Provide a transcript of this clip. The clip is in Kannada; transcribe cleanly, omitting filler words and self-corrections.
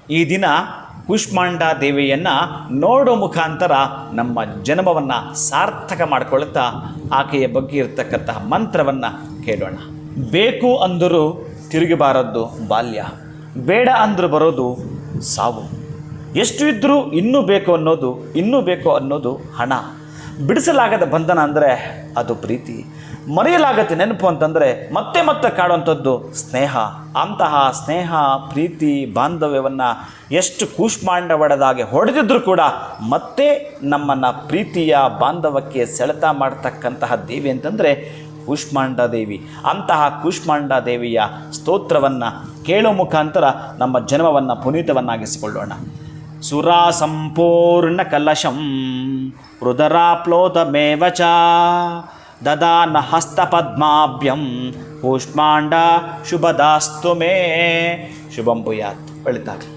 ಈ ದಿನ ಕೂಷ್ಮಾಂಡ ದೇವಿಯನ್ನು ನೋಡೋ ಮುಖಾಂತರ ನಮ್ಮ ಜನ್ಮವನ್ನು ಸಾರ್ಥಕ ಮಾಡಿಕೊಳ್ಳುತ್ತಾ ಆಕೆಯ ಬಗ್ಗೆ ಇರತಕ್ಕಂತಹ ಮಂತ್ರವನ್ನು ಕೇಳೋಣ. ಬೇಕು ಅಂದರೂ ತಿರುಗಬಾರದ್ದು ಬಾಲ್ಯ, ಬೇಡ ಅಂದರೂ ಬರೋದು ಸಾವು. ಎಷ್ಟು ಇದ್ದರೂ ಇನ್ನೂ ಬೇಕು ಅನ್ನೋದು ಹಣ. ಬಿಡಿಸಲಾಗದ ಬಂಧನ ಅಂದರೆ ಅದು ಪ್ರೀತಿ. ಮರೆಯಲಾಗತ್ತೆ ನೆನಪು ಅಂತಂದರೆ ಮತ್ತೆ ಮತ್ತೆ ಕಾಡುವಂಥದ್ದು ಸ್ನೇಹ. ಅಂತಹ ಸ್ನೇಹ, ಪ್ರೀತಿ, ಬಾಂಧವ್ಯವನ್ನು ಎಷ್ಟು ಕೂಷ್ಮಾಂಡ ಒಡೆದಾಗೆ ಹೊಡೆದಿದ್ರೂ ಕೂಡ ಮತ್ತೆ ನಮ್ಮನ್ನು ಪ್ರೀತಿಯ ಬಾಂಧವಕ್ಕೆ ಸೆಳೆತ ಮಾಡ್ತಕ್ಕಂತಹ ದೇವಿ ಅಂತಂದರೆ ಕೂಷ್ಮಾಂಡ ದೇವಿ. ಅಂತಹ ಕೂಷ್ಮಾಂಡ ದೇವಿಯ ಸ್ತೋತ್ರವನ್ನು ಕೇಳೋ ಮುಖಾಂತರ ನಮ್ಮ ಜನ್ಮವನ್ನು ಪುನೀತವನ್ನಾಗಿಸಿಕೊಳ್ಳೋಣ. ಸುರಾ ಸಂಪೂರ್ಣ ಕಲಶಂ ರುದರಾಪ್ಲೋತಮೇವ ಚ ದದಾನ ಹಸ್ತಪದ್ಮಾಭ್ಯಂ ಕೂಷ್ಮಾಂಡ ಶುಭದಾಸ್ತು ಮೇ. ಶುಭಂ ಭೂಯಾತ್. ಒಳಿತಾಗಲಿ.